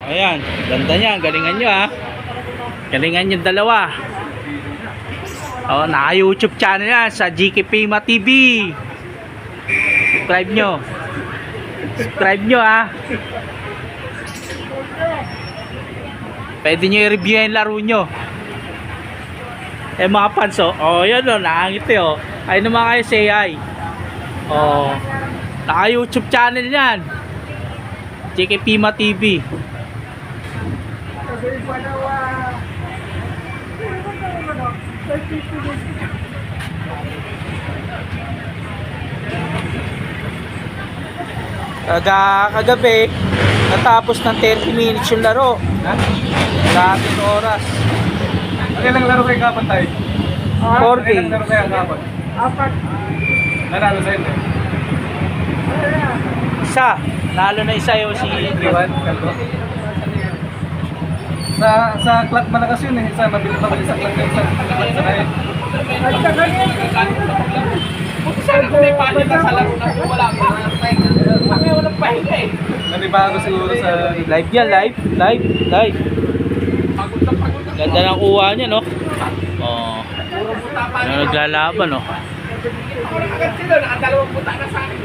Ayan, ganda niya, galingan nyo ha. Galingan yung dalawa. Oh, naka-YouTube channel yan sa GK Pima TV. Subscribe nyo. Subscribe nyo ha. Pwede nyo i-review yung laro nyo. Eh mga fans oh, yan o, nakangiti oh. Ay naman kayo, say hi. Oh, naka-YouTube channel yan. GK Pima TV. Kagabi natapos ng 30 minutes yung laro. Sa ating oras. Ano lang laro kayo kapan tayo? 4 Ano lang laro kayo kapan? Apat. Nanalo sa inyo? Isa, nalo na isa yung si Iwan, kalbo. Sa clock malakas yun eh. Sa mabilis sa clock yun. Sa kayo. At saka yan. Sana kung may paano na sa laro na wala ka. Kami walang pahinga eh. Nanibago siguro sa... live yan, live. Pagod na pagod na. Ganda ng kuha niya, no? Oh, Puro buta pa. yung naglalaban, no? Ako lang agad sila, nakadalawang buta na sa akin.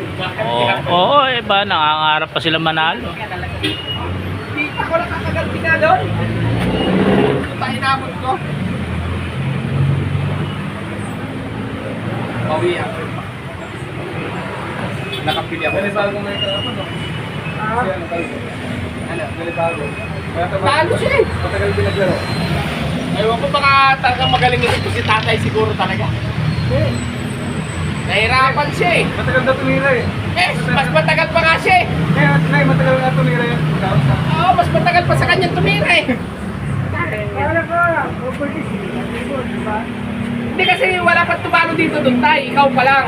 Oo, eh ba, nangangarap pa sila manalo. Hindi pa ko nakakaganti na doon. Buta inabot ko. Bawi ako. Nakapili ako. Nanibago may kapan, no? Ano? Nanibago. Talo siya eh. Matagal pinaglaro. Ewan ko baka talagang magaling ito si tatay siguro talaga. Nahirapan siya eh. Matagal na tumira eh. Mas matagal pa nga siya eh. Kaya matagal na tumira yun. Oo, mas matagal pa sa kanyang tumira eh. Para ko, diba? Hindi kasi wala pa tumalo dito doon tayo, ikaw pa lang.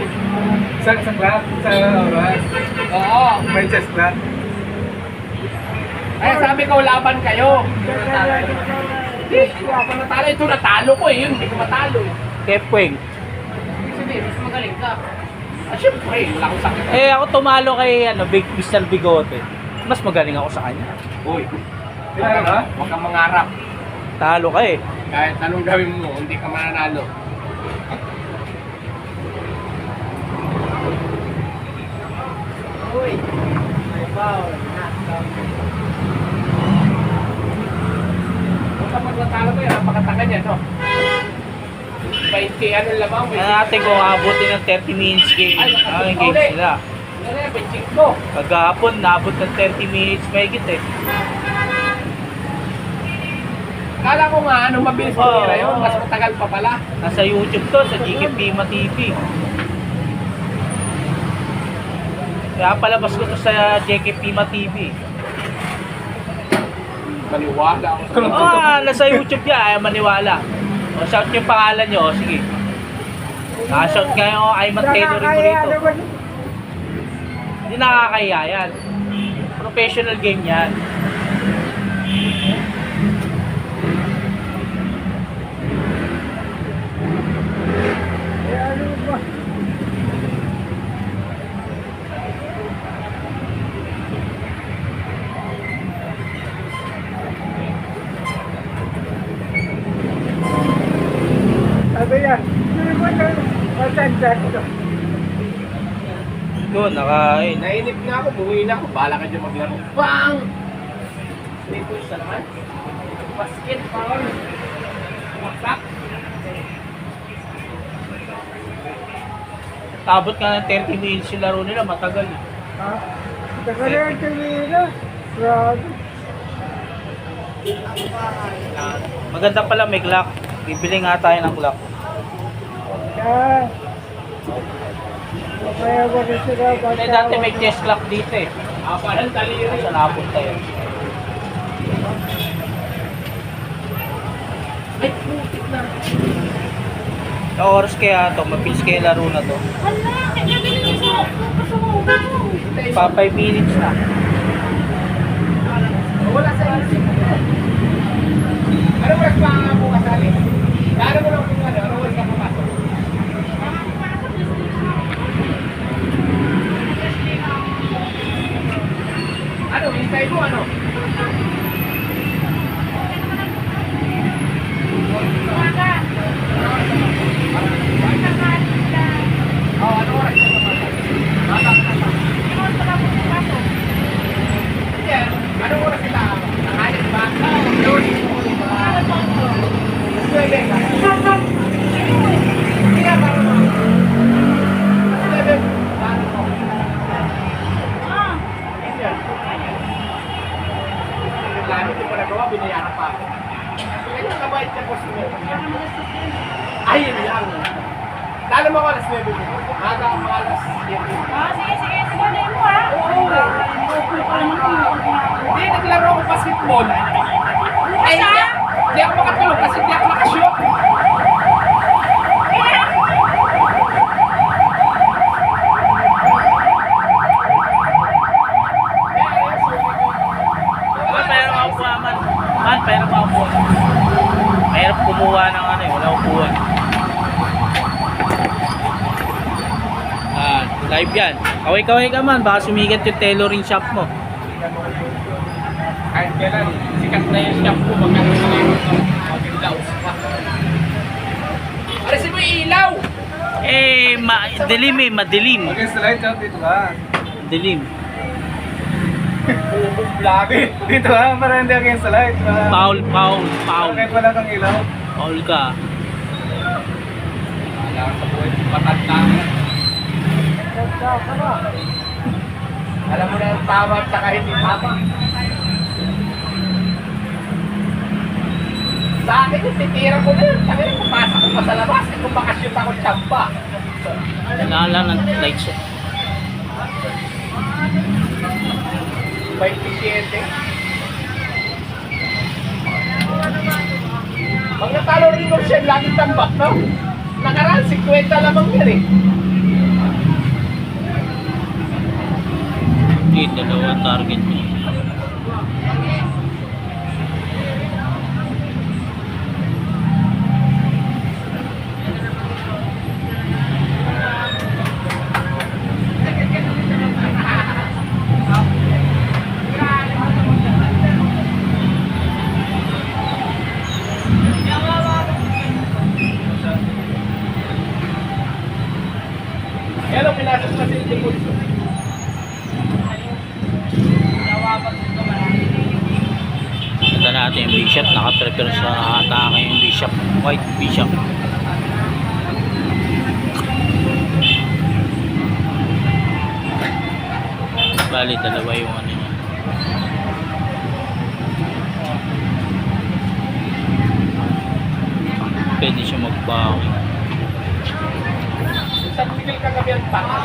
Sa clock? Sa oras? Oo. May chess clock? Kaya sabi ko, laban kayo. Hindi, hindi ako natalo. Ito natalo ko eh, yun, hindi ko matalo eh. Kepweng. Sige, mas magaling ka. Ah, syempre, wala akong sakit. Eh, ako tumalo kay Big Mr. Bigote. Mas magaling ako sa kanya. Uy, Tinalo ka? huwag kang mangarap. Talo ka eh. Kahit anong gawin mo, hindi ka mananalo. Uy, may foul. Kapag natalo ko yan, napakataka niya, no? 20 ano lamang, Ano natin kung abutin ng 30 minutes game. Ang game sila. Ano yan, 25. Kagahapon, naabot ng 30 minutes mahigit eh. Kala ko nga, ano, mabilis ko nila yun, mas matagal pa pala. Nasa YouTube to, sa GK Pima TV. Kaya palabas ko to sa GK Pima TV. Maniwala ako sa Nasa YouTube yan, ayaw maniwala. O, shout yung pangalan nyo, o sige. Shout kayo, ay Taylor mo rito. Hindi nakakaya yan. Professional game yan. Sabi yan. Sino mo na? Matanda ito. Doon, nakain. Nainip nga ako, buwi na ako. Bahala ka dyan maglaro. Bang! Dito isa naman. Basket, foul. Waksak. Tabot ka ng 30 minutes yung laro nila, matagal eh. Ha? Saka na yung tumira. Grabe. Maganda pala may clock. Bibili nga tayo ng clock. Yan. Kaya mo rin sila. Kasi dati may chess clock dito eh. Parang taliri. Sa napunta yun. Ay, putik na. Sa oras kaya to, mabilis kaya laro na to. Pa 5 minutes na. Wala sa isip. Ano oras pa bukas ali? Ano mo lang kung ano oras ka pumasok? Ano, hintay mo ano? namin, hindi ko nagawa, binayaran pa ako. Ganyan kabait ka po sa mga. Ayun lang. Lalo mo ako alas 9 dito. Maga ako alas 7. Sige, sige. Siguro mo ha. Hindi, naglaro ako basketball. Ay, hindi ako makatulog kasi hindi ako nakashoot. Man, pero maupuan man. Man, pero maupuan. Mahirap kumuha ng ano eh, wala upuan. Ah, live yan. Kaway-kaway ka man, baka sumigat yung tailoring shop mo. Kahit kailan, sikat na yung shop ko. Magkano sa ngayon ko. Mag-ilaw. Alisin mo yung ilaw! Eh, dilim eh, madilim. Against the light, Chap, dito ka. Dilim. Bubong vlog. Dito ka, para hindi against the light. Foul, foul, foul. Kahit wala kang ilaw. Foul ka. Wala sa buhay, matanda. Alam mo na yung tama at saka hindi tama. Sa akin yung titira ko na yun. Sabi rin, pumasa ko pa sa labas. Kung makashoot ako tsamba. Kailangan ng light shot. 27. Pag natalo rin ko siya, laging tambak, no? Nakaraan, 50 lamang yan eh. Okay, dalawa target mo. Yan ang pinasok sa Philippines. Ito natin yung bishop, naka-prepare sa atake yung bishop, white bishop. Bali, dalawa yung ano niya. Pwede siya magbawi. Sa tigil kagabi ang tanga.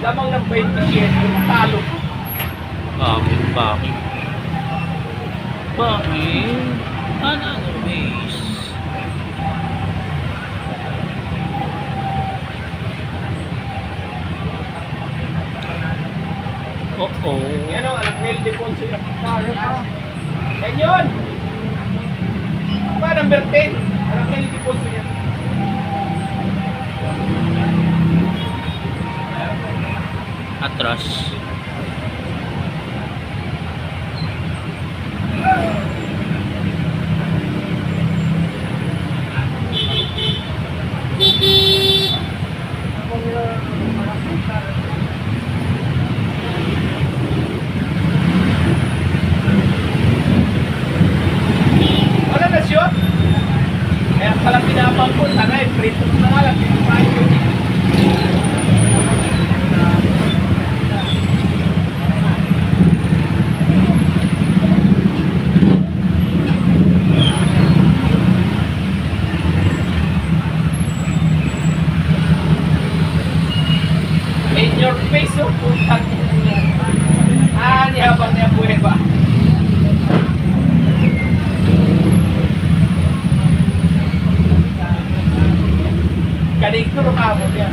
Lamang ng 27, yung talo. Bakit? Bakit? Bakit? Another base. Oh. Yan o, anak Mel Deponso yung yan yun! Ba, number 10. Anak Mel Deponso yan. Atras. Wala na shoot? Kaya pala pinapang ko, tanga eh, prito na nga lang, pinapang ko. In your face, oh, putang. Niyabang niya buhay ba? Kanig ko nung kamot yan.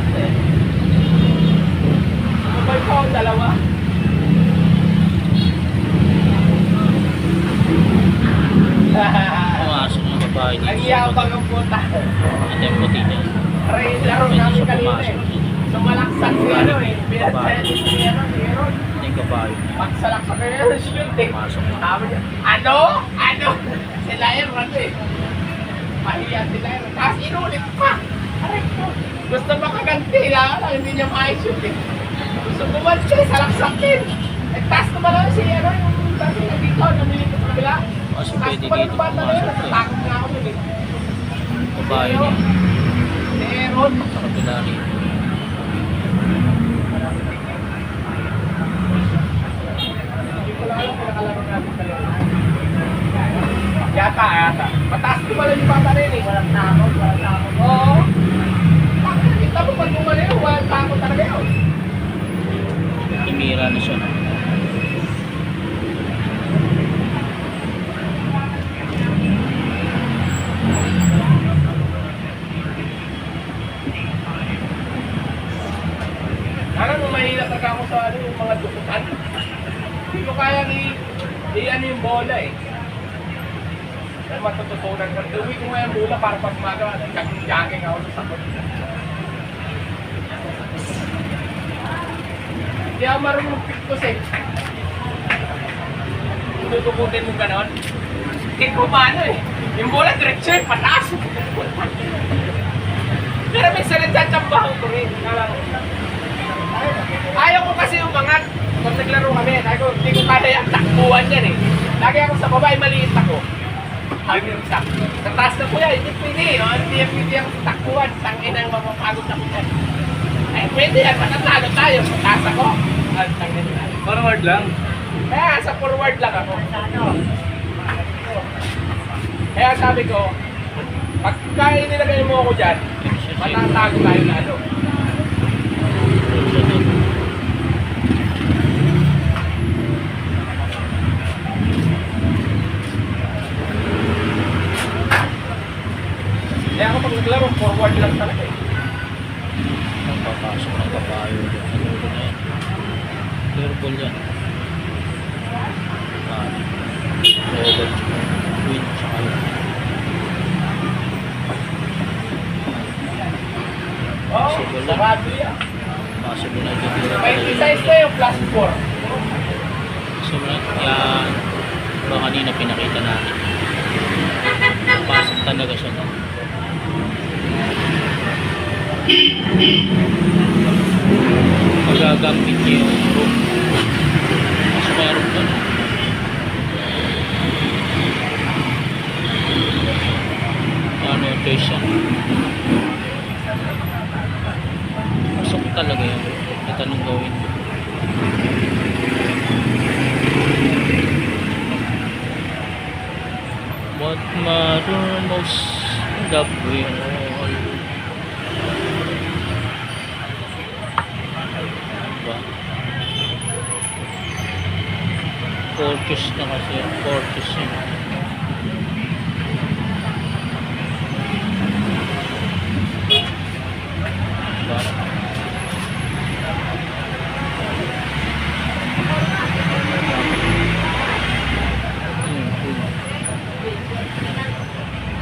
Sabay pa ako dalawa. Pumasok ng babae dito. Ang iyabang ang puta. Ito yung puti niya. Aray, laro namin kanina eh. Sumalaksak si ano eh. Pinasaya si ano, si Aaron. Ito yung babae niya. Magsalaksak na yun, shoot eh. Pumasok na. Sabi niya, ano? Ano? Sila Aaron eh. Mahiya sila Aaron. Tapos inulit pa. Aray ko. Gusto makaganti lang, hindi niya ma-shoot eh. Gusto bumalik siya, salaksakin. Eh, taas naman lang si ano, yung dati na dito, namili ko sa kabila. Kasi Taas pwede naman dito ang bata na yun, pumasok eh. natatakot na ako dun eh. Babae niya. Si Aaron. Sa kabila rin. Hindi ko lang alam kung nakalaro natin talaga. Yata. Mataas ko pala yung bata rin eh. Walang takot. Oo. Kita mo pag gumaling, walang takot talaga yun. Tumira na siya. No? Parang mahirap talaga ako sa yung mga dukutan. Hindi ko kayang i-ano yung bola eh. Kaya matututunan ko. Uwi ko nga yung bola para pag magawa. Jogging ako sa sakot. Hindi ako marunong pictus eh. Tutukutin mo ganon. Hindi ko paano eh. Yung bola diretso eh, pataas. Pero minsan nagtsatsambahan ko rin. Ayaw ko kasi umangat. Pag naglaro kami, hindi ko kaya yung takbuhan yan eh. Lagi ako sa baba, maliit ako. Sa taas na kuya, hindi pwede. No? Hindi ako sa takbuhan. Tangin ang mapapagod na kuya. Eh, pwede yan. Matatalo tayo. Sa taas ako. Forward lang. Kaya sa forward lang ako. Kaya sabi ko, pagka inilagay mo ako dyan, matatago tayo na ano. Kaya ako pag naglaro, forward lang talaga eh. Papasok ng kapayo. Clear ball yan. Over. Win. Saka yun. Oo, sarado yan. Possible na ito. May size na yung plus 4. So, yan. Ba kanina pinakita natin. Pasok talaga siya. No? Magagamit niya yung room. Mas meron doon. Ano yung choice yan? Pasok talaga yung room. Ito anong gawin. What matters most the will. Fortress na kasi. Fortress yun. Diba?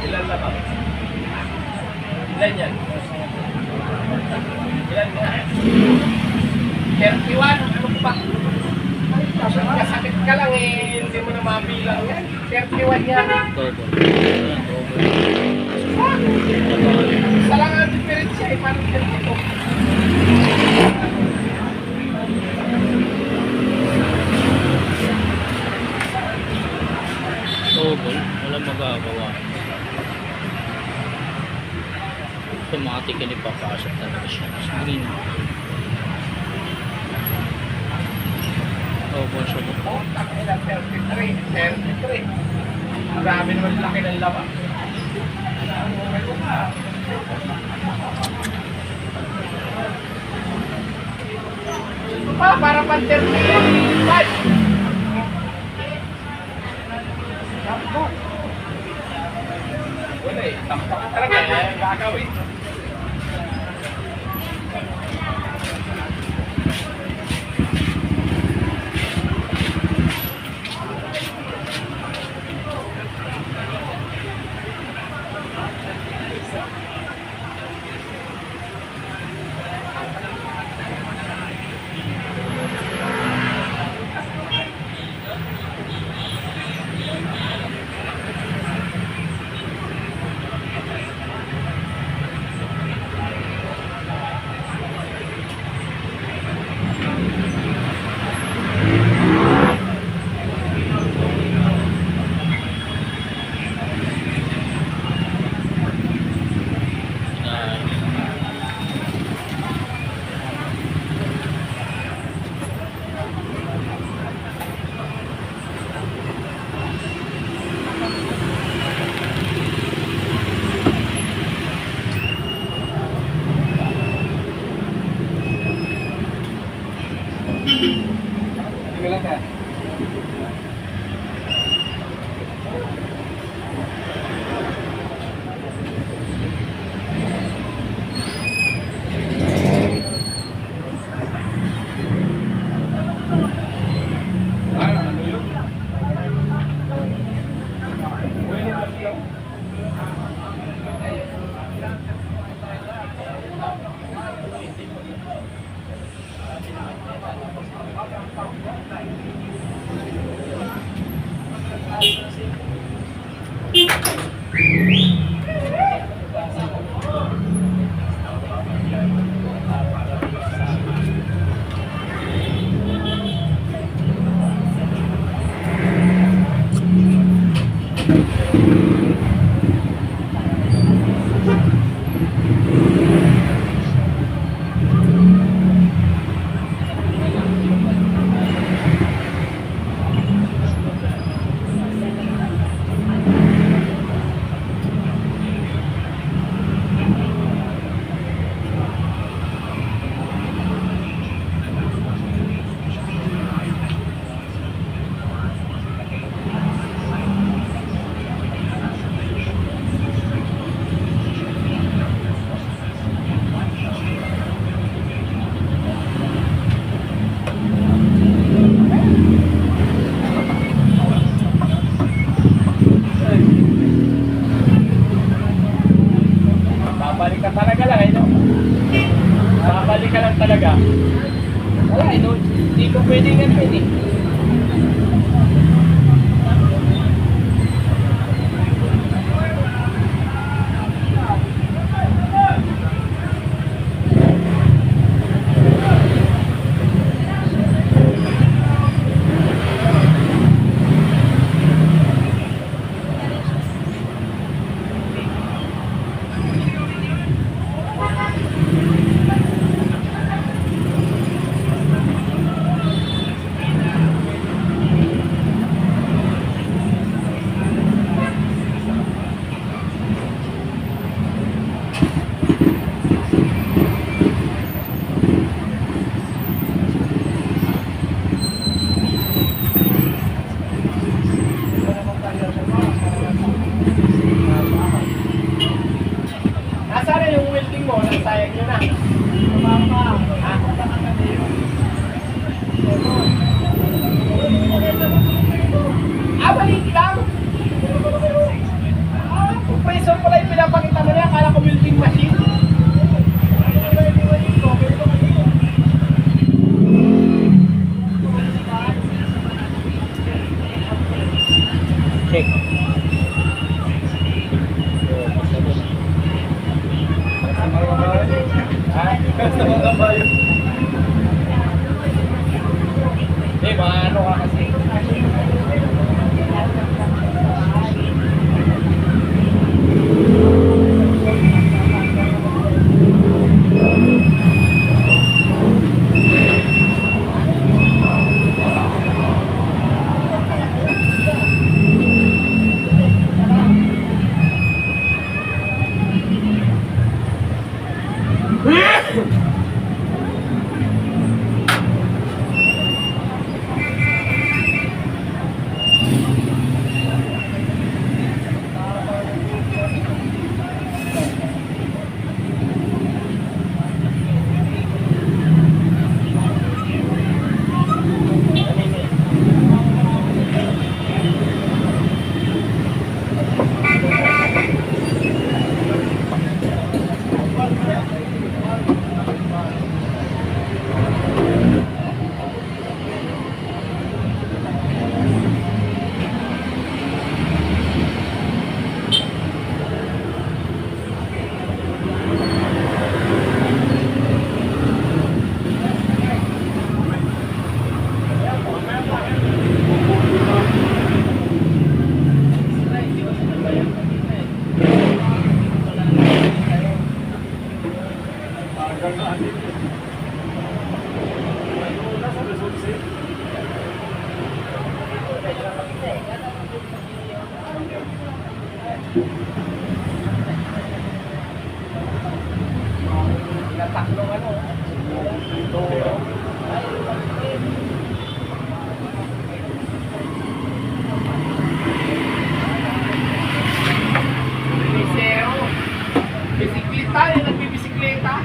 Ilan na ba? Ilan yan? Ilan yan? 31? Ano pa? Kasakit ka lang eh, hindi mo na mabilang yan. 31 yan. Todo. Isa lang ang diferensya eh, paano 32? Double. Walang magagawa. Automatically papasok talaga siya. Screen. Double siya doon. Oh, takilan 33. Marami naman laki ng laba. Ito pa, para pang 35. Wala eh, tampak talaga eh, gagawin. Babalik ka talaga lang, eh, no? Babalik ka lang talaga. Wala, eh, no? Hindi ko pwede nga pwede. Nasaan na yung welding mo? Nasayang nyo na. Balik lang! Compressor pala yung pinapakita mo niya. Akala ko welding machine. Check. Basta mga kabayo. Maano ka kasi. Tatlong ano. Bisero. Bisikleta, yung nagbibisikleta.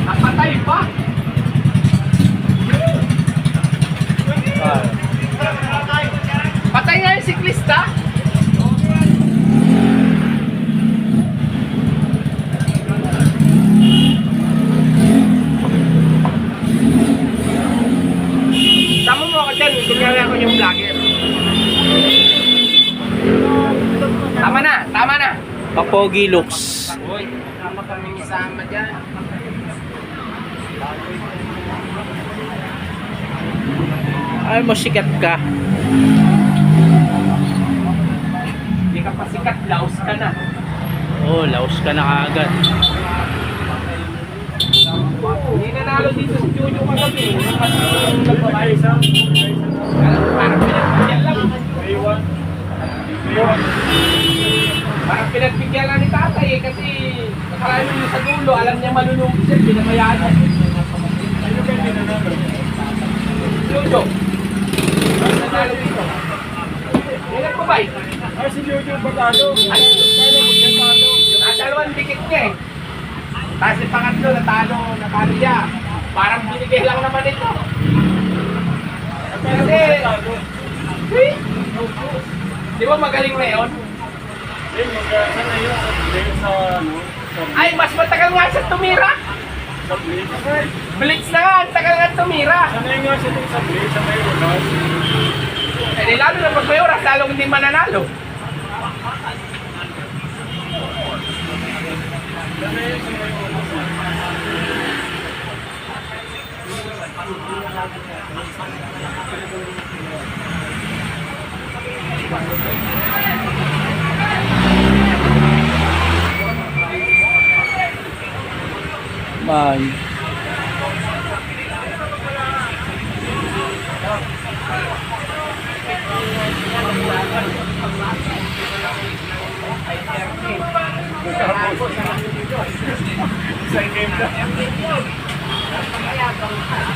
Napatay pa. Patay nga yung siklista. Tama mo ako dyan, kunyari ako yung vlogger. Tama na, tama na. Papogi looks. Uy, tama kami kasama dyan. Ay, mo sikat ka. sikat, laos ka na. Oh, laos ka na kaagad. Hindi nanalo dito si Jojo kagabi. Yung nagbabayad sa parang pinagbigyan lang. Parang pinagbigyan lang ni tatay eh, kasi nakarami yung sa dulo, alam niya malulungkot siya, pinabayaan niya. Ano ba yung nanalo? Jojo. Ano nanalo dito? Yung nagpabay. Ay, si Jojo Batalo. Ay, dalawang dikit niya eh. Tapos yung pangatlo, natalo siya. Parang binigay lang naman ito. Kasi, di ba magaling na yun? Magkasa na yun sa Ay, mas matagal nga siya tumira. sa Blitz. Blitz na nga, ang tagal nga tumira. Sanay nga siya sa Blitz, sa may ulas. Eh, lalo na pag may oras, lalong hindi mananalo. Bye. Sa game na.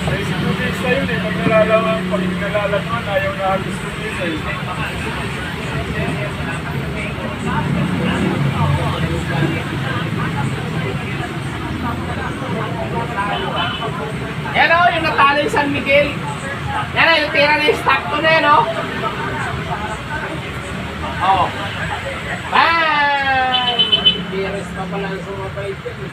Sa isang days na yun eh, pag nalalaman, ayaw na halos days eh. Yan o, yung natalo yung San Miguel. Yan o, yung tira na yung Stockton na yan o. Oo. Bang! Pires pa pala ang sumabay dyan.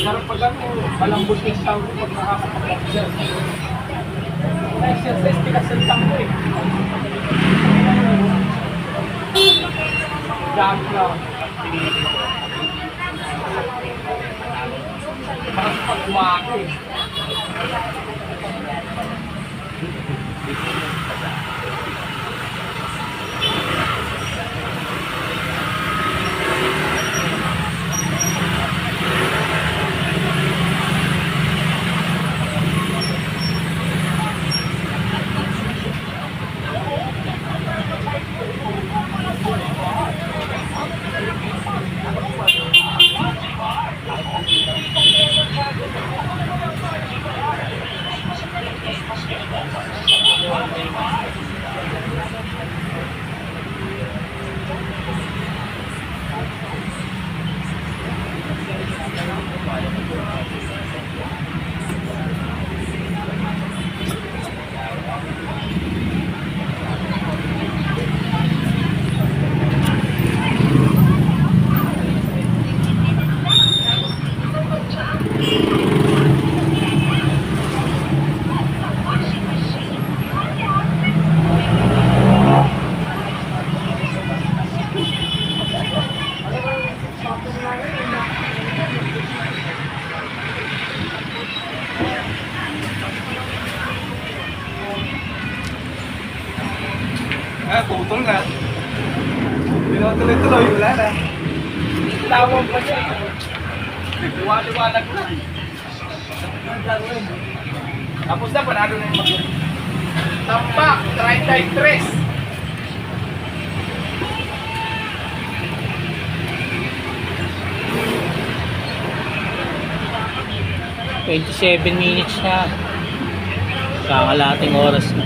Sarap pag ano, malambot yung sound pag nakakapag-exercise. Na-exercise tigas ang tango eh. Dami lang. Parang pag-umaki eh. tuloy-tuloy, wala na. Tawag pa siya. Liwanag na. Tapos na, panalo na yung mag- Tampak, 33. minutes na. Kakalating oras na.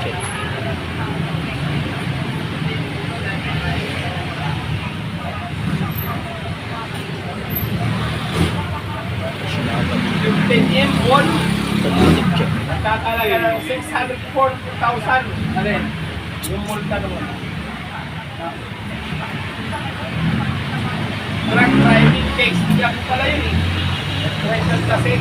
Check. 15M1. Automatic check. Nagkakalaga ng 640,000. Ano yun? Yung multa naman. Truck driving case. Diyak pala yun eh. Record kasi.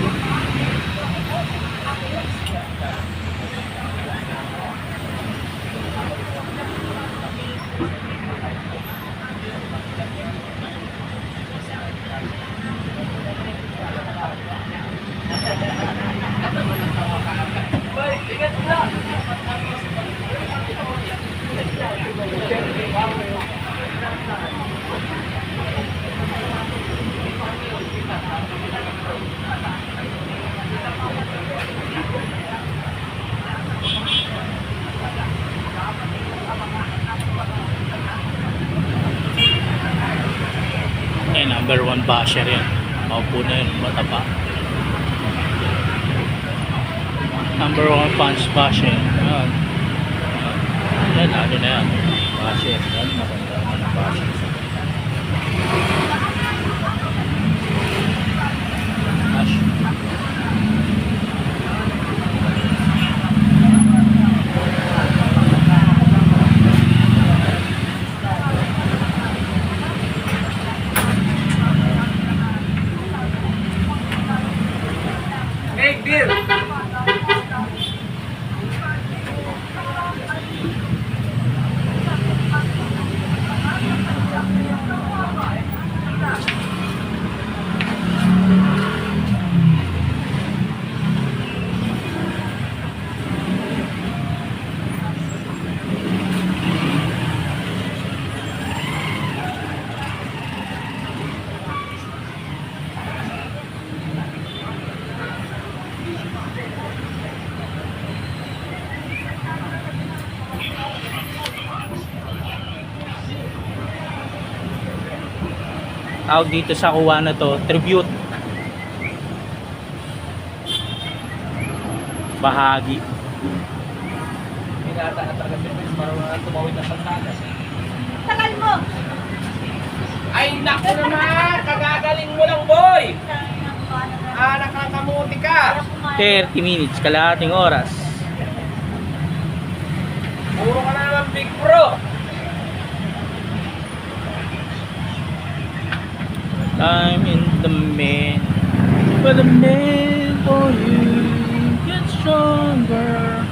Eh, number 1 basher yan. Maupo na yun, mataba. Number 1 punch basher. Yan. Yan, ano na yan. Basher. Yan, maganda naman ang basher. Basher. Hey, Bill! Tawag dito sa kuha na to, tribute. Bahagi. Hinata na talaga si Chris para tumawid na Santanas. Tagal mo! Ay, naku naman! Kagagaling mo lang, boy! Nakakamuti ka! 30 minutes, kalahating oras. Puro ka na naman, big bro! I'm in the man, but the man for you gets stronger.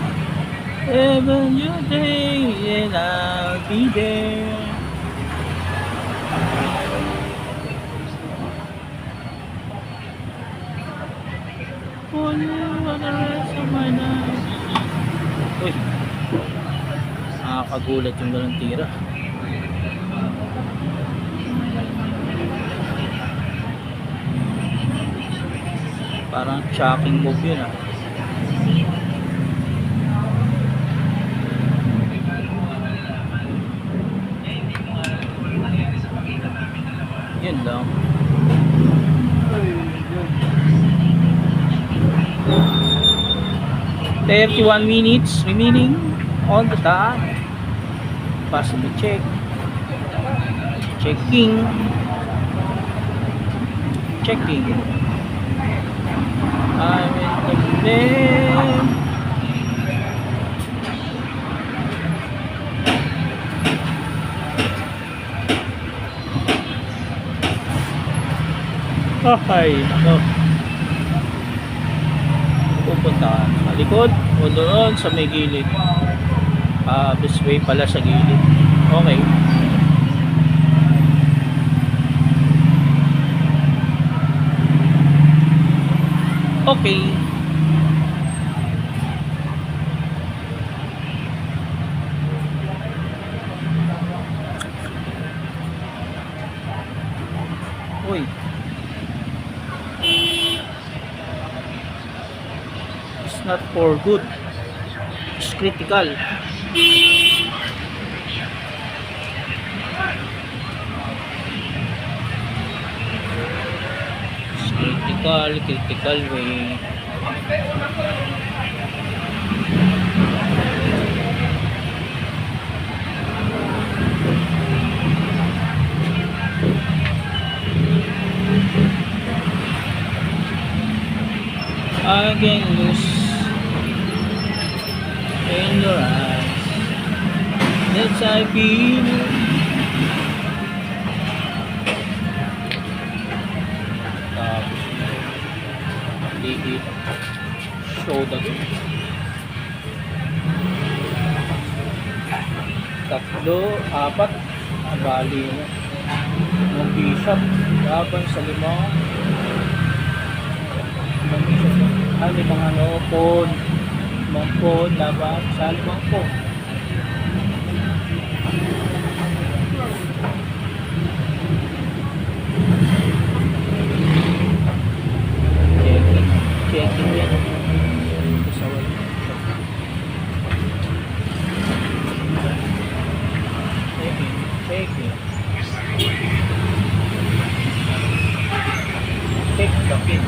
Even you day and I'll be there. For you for the rest of my life. Uy, nakakagulat yung ganun tira. Parang shocking move yun ah. Yun lang. "31 minutes remaining on the dot. Possible check. Checking. I'm in the man. Oh, ay, no. pupuntahan? Sa likod o doon sa may gilid? This way pala sa gilid. Okay. Okay. Uy. It's not for good. It's critical. It's critical way. I can lose in your eyes. That's I feel. Ligit. Show the tatlo, apat, bali na. Ng bishop, laban sa limang. Limang ano, pon. Limang pon, laban sa limang pon. Checking yan. Sa wala. Checking. Check the pin.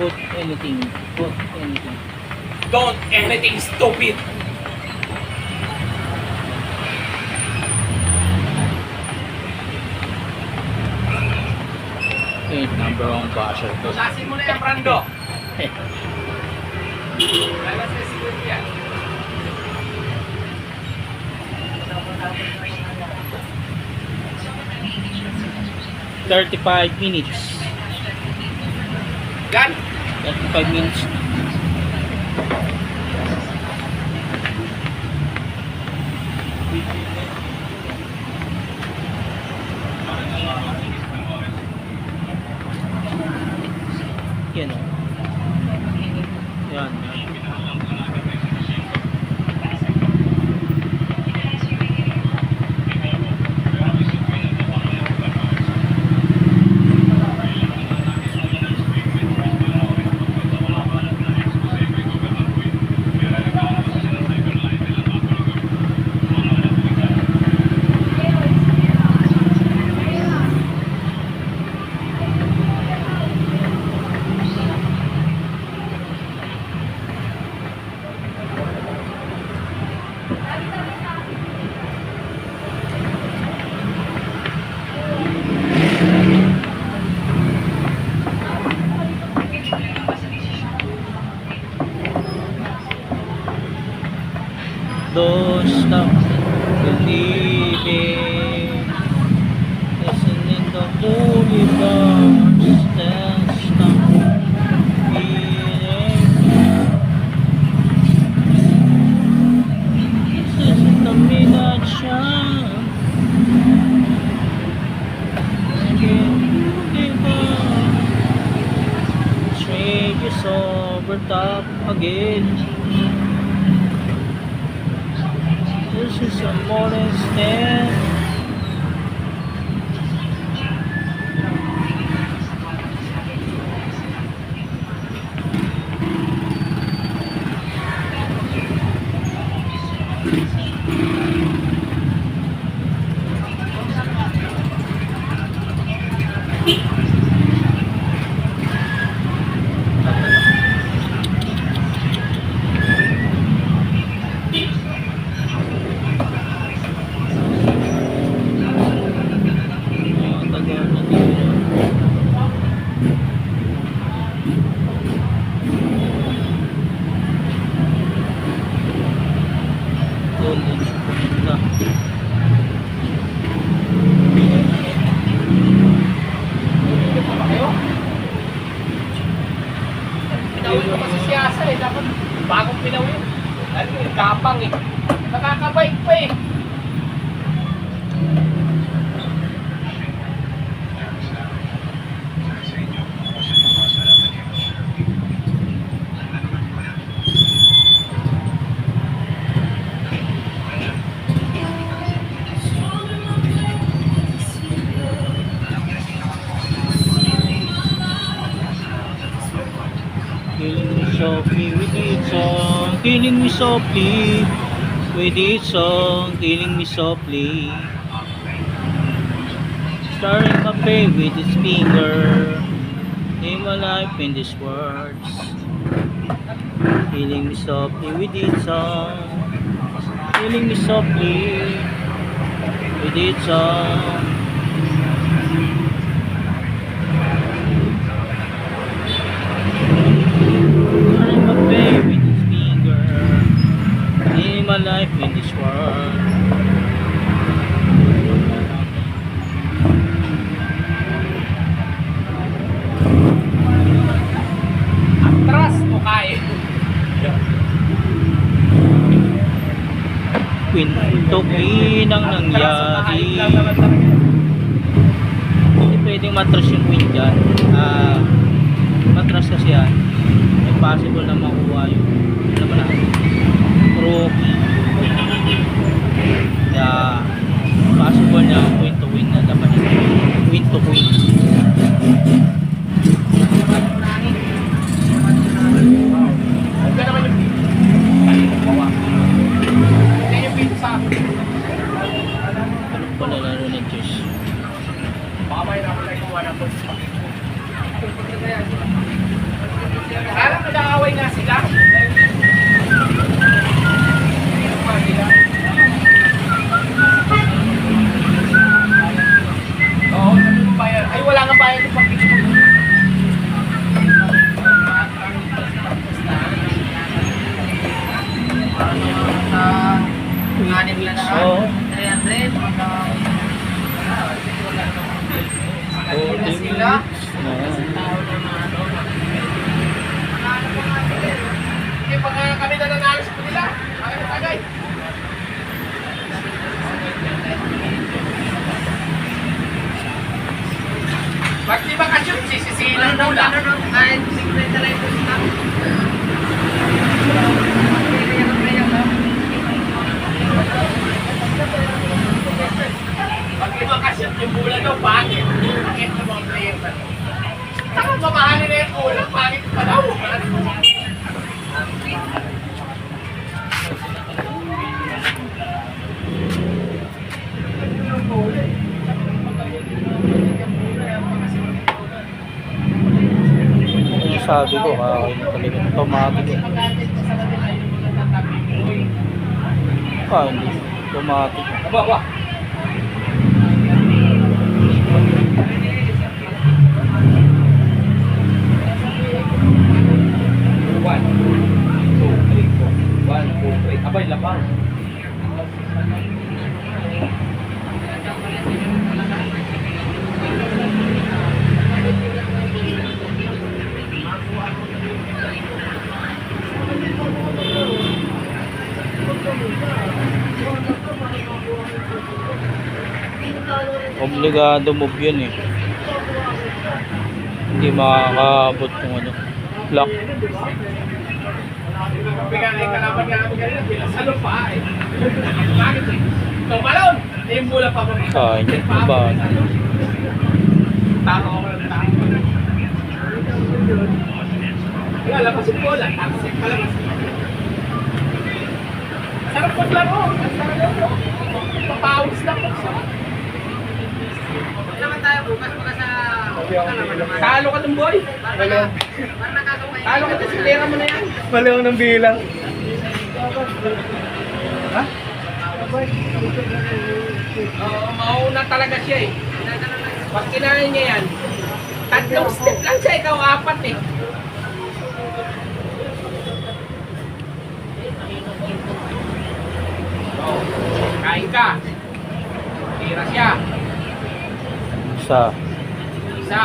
Put anything. Don't anything stupid. Number one basher to. Lasin mo na yan, Brando. Lalas na siguro yan. 35 minutes. Gan? 35 minutes. Yan o. Yan. Don't stop believing. Listening to holy voice. Don't stop feeling. This is the midnight shine. Trade your sober top again. This is a morning stand. pinawin ko kasi siyasa eh. Dapat bagong pinawin. Ano yung kapang eh. Nakakabike pa eh. Killing me softly with its song, killing me softly with its song, killing me softly. Starring my face with its finger, in my life in these words. Killing me softly with its song, killing me softly with its song. Starring my face with its finger, in my life in this world. Atras o kaya. Kwintokin ang Atras o kaya nangyari. lang naman talaga. Hindi pwedeng matras yung wind dyan. Matras kasi yan. Impossible na makuha yung alam mo na rookie. Kaya possible na wind to wind na dapat wind to wind. Huwag ka naman yung pito. Bawa. Hindi yung pito sa akin. Anong panalaro ng Diyos? Baka may naman tayo kuha ng post. Parang nag-aaway nga sila. Oo, nandun bayad. Ay, wala nga bayad yung pag-picture. Oo. 300. Oh, Sila. Hindi pa nga kami nananalis ko nila. Kaya matagay. Pag di bakasyon, sisisilan daw lang. Kahit secret na lang ito sa pag di bakasyon, yung bula daw, pangit. Pangit na mga player na. Saka mamahalin na yung bula, pangit pa daw. Yung sabi ko, kakain talaga ng tomato ko. Hindi. Tomato. Aba. One, two, three, four. 1, 2, 3. Abay, lapang. Obligado move yun eh. Hindi makakaabot yung ano. Lock. Bigyan ay kalaban nga kami kanina, sa lupa eh. Bakit eh? Tumalon! Yung mula pa mo rin. Hindi ba? Tao ako ng tao. Wala, labas yung bola. Tapos yung palabas. Sarap paglaro. Papawis lang po sa. Naman tayo bukas pagka sa... Talo ka ng boy. Talo ka sa silera mo na yan. Maliw ng bilang. Ha? Oo, mauna talaga siya eh. Pag kinain niya yan, tatlong step lang siya, ikaw apat eh. Oh, kain ka. Tira siya. Isa. Isa.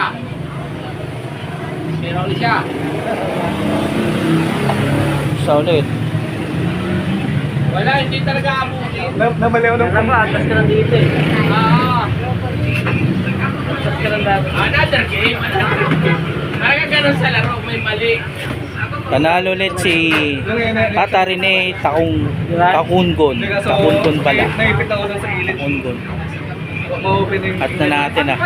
Tira ulit siya. Sa ulit. Wala, hindi talaga abutin. Namaliw ng Atas ka na dito eh. Atas ka lang dapat. Another game. Talaga ganun sa laro, may mali. Panalo ulit si Tata Rene Takungon. Takungon pala. Naipit ako dun sa gilid. Takungon. Ma-open yung... At na natin ah.